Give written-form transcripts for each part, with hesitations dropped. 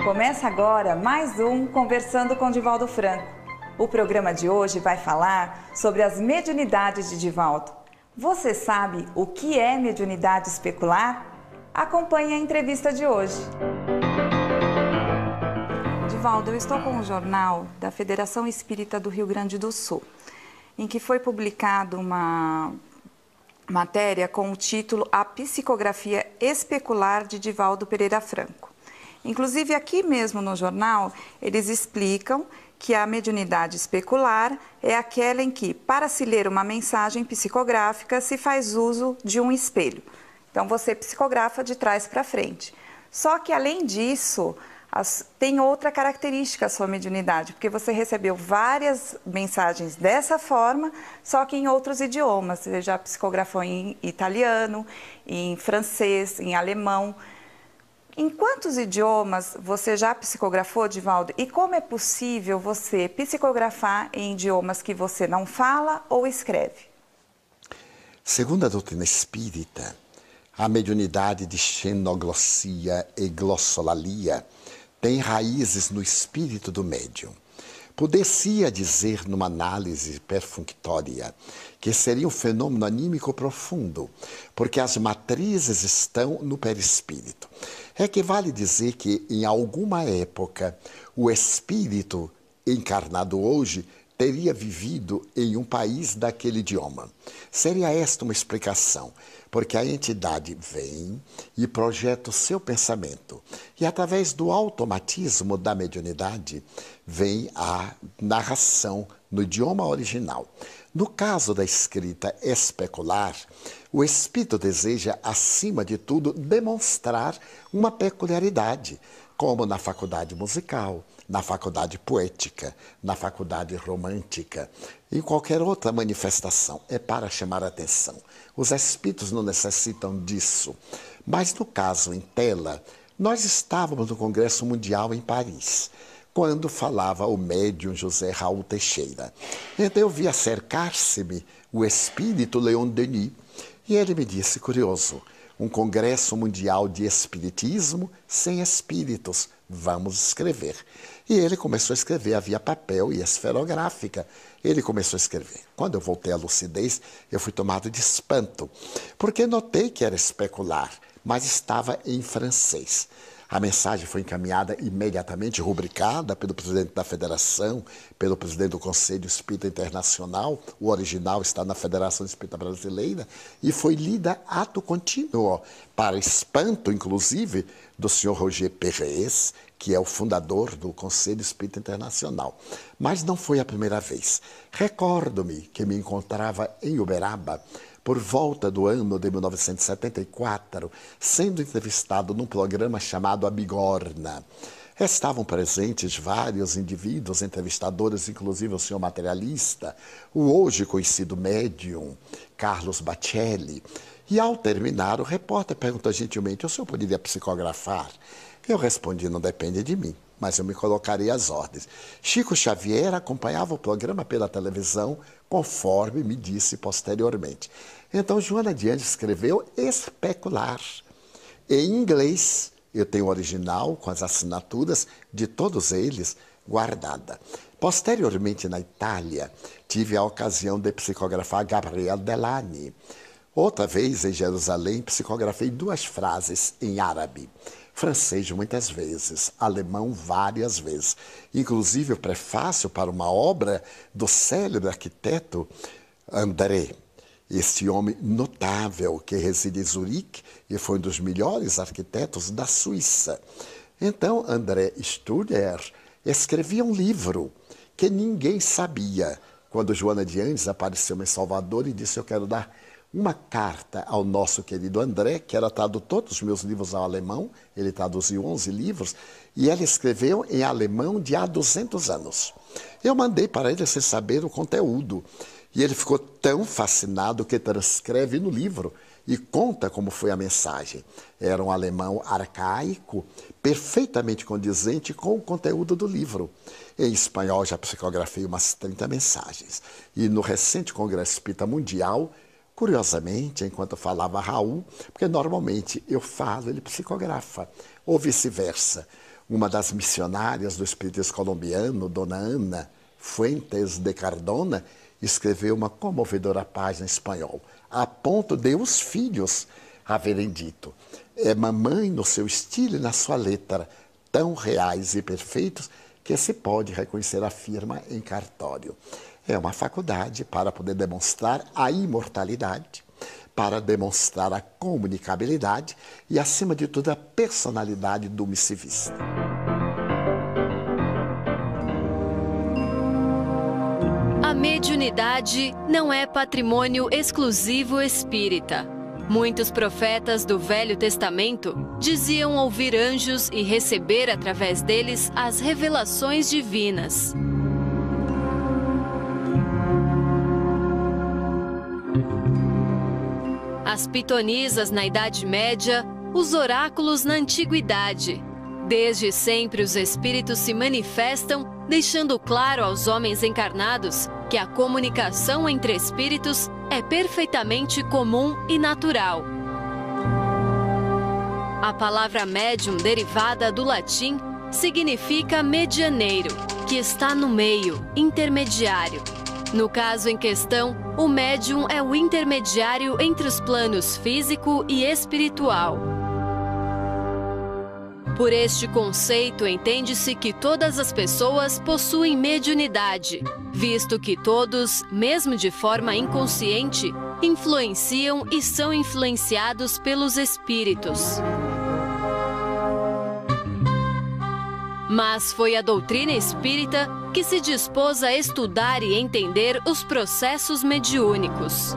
Começa agora mais um Conversando com Divaldo Franco. O programa de hoje vai falar sobre as mediunidades de Divaldo. Você sabe o que é mediunidade especular? Acompanhe a entrevista de hoje. Divaldo, eu estou com o jornal da Federação Espírita do Rio Grande do Sul, em que foi publicado uma matéria com o título A Psicografia Especular de Divaldo Pereira Franco. Inclusive, aqui mesmo no jornal, eles explicam que a mediunidade especular é aquela em que, para se ler uma mensagem psicográfica, se faz uso de um espelho. Então, você psicografa de trás para frente. Só que, além disso, tem outra característica a sua mediunidade, porque você recebeu várias mensagens dessa forma, só que em outros idiomas. Você já psicografou em italiano, em francês, em alemão. Em quantos idiomas você já psicografou, Divaldo? E como é possível você psicografar em idiomas que você não fala ou escreve? Segundo a doutrina espírita, a mediunidade de xenoglossia e glossolalia tem raízes no espírito do médium. Poder-se-ia dizer, numa análise perfunctória, que seria um fenômeno anímico profundo, porque as matrizes estão no perispírito. É que vale dizer que, em alguma época, o espírito encarnado hoje teria vivido em um país daquele idioma. Seria esta uma explicação, porque a entidade vem e projeta o seu pensamento. E através do automatismo da mediunidade, vem a narração no idioma original. No caso da escrita especular, o espírito deseja, acima de tudo, demonstrar uma peculiaridade, como na faculdade musical, na faculdade poética, na faculdade romântica, em qualquer outra manifestação. É para chamar a atenção. Os espíritos não necessitam disso. Mas no caso em tela, nós estávamos no Congresso Mundial em Paris, quando falava o médium José Raul Teixeira. Então eu vi acercar-se-me o espírito Leon Denis, e ele me disse, curioso, um congresso mundial de espiritismo sem espíritos, vamos escrever. E ele começou a escrever, havia papel e esferográfica. Ele começou a escrever. Quando eu voltei à lucidez, eu fui tomado de espanto, porque notei que era especular, mas estava em francês. A mensagem foi encaminhada imediatamente, rubricada pelo presidente da Federação, pelo presidente do Conselho Espírita Internacional, o original está na Federação Espírita Brasileira, e foi lida ato contínuo, para espanto, inclusive, do senhor Roger Perrez, que é o fundador do Conselho Espírita Internacional. Mas não foi a primeira vez. Recordo-me que me encontrava em Uberaba, por volta do ano de 1974, sendo entrevistado num programa chamado A Bigorna. Estavam presentes vários indivíduos, entrevistadores, inclusive o senhor materialista, o hoje conhecido médium, Carlos Bacelli. E ao terminar, o repórter perguntou gentilmente, o senhor poderia psicografar? Eu respondi, não depende de mim, mas eu me colocarei às ordens. Chico Xavier acompanhava o programa pela televisão, conforme me disse posteriormente. Então, Joana de Anjos escreveu especular. Em inglês, eu tenho o original com as assinaturas de todos eles guardada. Posteriormente, na Itália, tive a ocasião de psicografar Gabriel Delany. Outra vez, em Jerusalém, psicografei 2 frases em árabe. Francês muitas vezes, alemão várias vezes. Inclusive o prefácio para uma obra do célebre arquiteto André, este homem notável que reside em Zurique e foi um dos melhores arquitetos da Suíça. Então, André Studer escrevia um livro que ninguém sabia. Quando Joana de Anjos apareceu em Salvador e disse, eu quero dar uma carta ao nosso querido André, que ela traduziu todos os meus livros ao alemão, ele traduziu 11 livros, e ela escreveu em alemão de há 200 anos. Eu mandei para ele sem saber o conteúdo. E ele ficou tão fascinado que transcreve no livro e conta como foi a mensagem. Era um alemão arcaico, perfeitamente condizente com o conteúdo do livro. Em espanhol já psicografei umas 30 mensagens. E no recente Congresso Espírita Mundial, curiosamente, enquanto falava Raul, porque normalmente eu falo, ele psicografa, ou vice-versa. Uma das missionárias do espiritismo colombiano, Dona Ana Fuentes de Cardona, escreveu uma comovedora página em espanhol, a ponto de os filhos haverem dito: é mamãe no seu estilo e na sua letra, tão reais e perfeitos que se pode reconhecer a firma em cartório. É uma faculdade para poder demonstrar a imortalidade, para demonstrar a comunicabilidade e, acima de tudo, a personalidade do missivista. A mediunidade não é patrimônio exclusivo espírita. Muitos profetas do Velho Testamento diziam ouvir anjos e receber através deles as revelações divinas. As pitonisas na Idade Média, os oráculos na Antiguidade. Desde sempre os espíritos se manifestam, deixando claro aos homens encarnados que a comunicação entre espíritos é perfeitamente comum e natural. A palavra médium, derivada do latim, significa medianeiro, que está no meio, intermediário. No caso em questão, o médium é o intermediário entre os planos físico e espiritual. Por este conceito, entende-se que todas as pessoas possuem mediunidade, visto que todos, mesmo de forma inconsciente, influenciam e são influenciados pelos espíritos. Mas foi a doutrina espírita que se dispôs a estudar e entender os processos mediúnicos.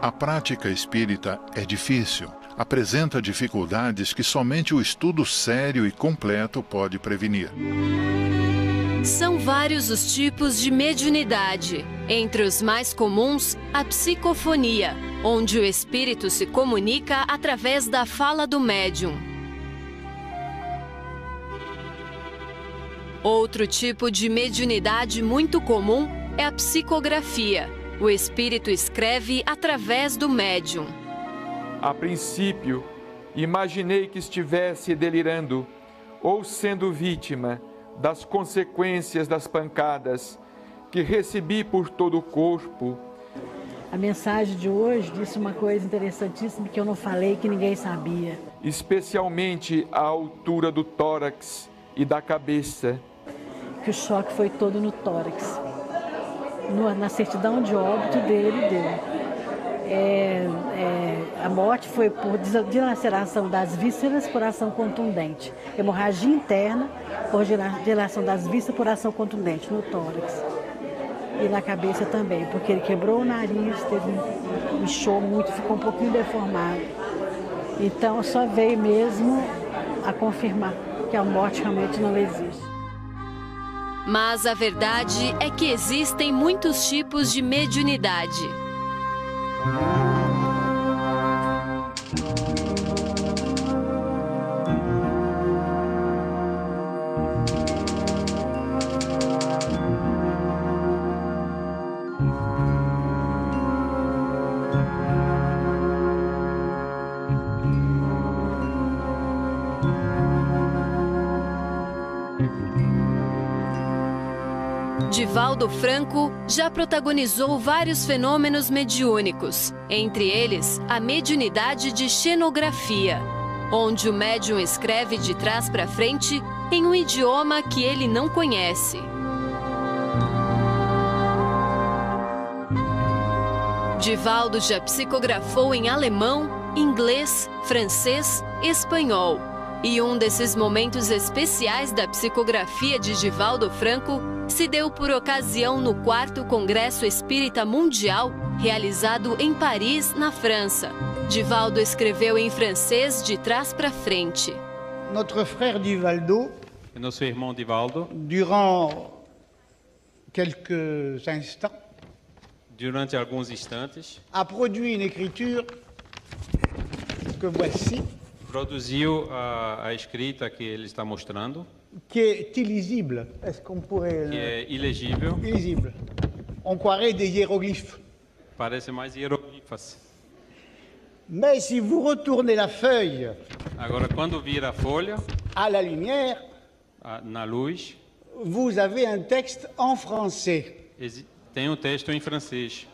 A prática espírita é difícil. Apresenta dificuldades que somente o estudo sério e completo pode prevenir. São vários os tipos de mediunidade. Entre os mais comuns, a psicofonia, onde o espírito se comunica através da fala do médium. Outro tipo de mediunidade muito comum é a psicografia. O espírito escreve através do médium. A princípio, imaginei que estivesse delirando ou sendo vítima das consequências das pancadas que recebi por todo o corpo. A mensagem de hoje disse uma coisa interessantíssima que eu não falei, que ninguém sabia. Especialmente a altura do tórax e da cabeça. Que o choque foi todo no tórax. Na certidão de óbito dele deu. A morte foi por dilaceração das vísceras por ação contundente. Hemorragia interna por dilaceração das vísceras por ação contundente no tórax. E na cabeça também, porque ele quebrou o nariz, inchou muito, ficou um pouquinho deformado. Então só veio mesmo a confirmar que a morte realmente não existe. Mas a verdade é que existem muitos tipos de mediunidade. Divaldo Franco já protagonizou vários fenômenos mediúnicos, entre eles a mediunidade de xenografia, onde o médium escreve de trás para frente em um idioma que ele não conhece. Divaldo já psicografou em alemão, inglês, francês, espanhol. E um desses momentos especiais da psicografia de Divaldo Franco se deu por ocasião no 4º Congresso Espírita Mundial, realizado em Paris, na França. Divaldo escreveu em francês de trás para frente. Notre frère Divaldo, nosso irmão Divaldo, durant quelques instants, durante alguns instantes, a produit une écriture que voici, produziu a escrita que ele está mostrando, qui est illisible. Est-ce qu'on pourrait... que é ilegível, Illisible. On croirait des hiéroglyphes. parece mais hieroglifas. Mais si vous retournez la feuille Agora, quando vira a folha, à la lumière, na luz, vous avez un texte en français. tem um texto em francês.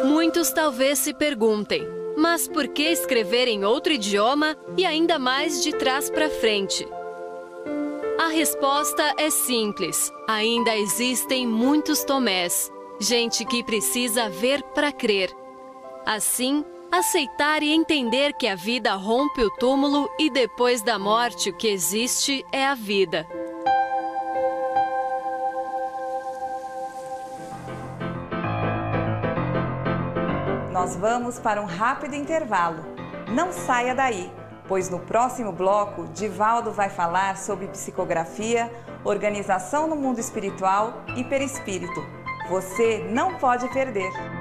Muitos talvez se perguntem, mas por que escrever em outro idioma e ainda mais de trás para frente? A resposta é simples. Ainda existem muitos Tomés, gente que precisa ver para crer. Assim, aceitar e entender que a vida rompe o túmulo e depois da morte o que existe é a vida. Nós vamos para um rápido intervalo. Não saia daí, pois no próximo bloco, Divaldo vai falar sobre psicografia, organização no mundo espiritual e perispírito. Você não pode perder!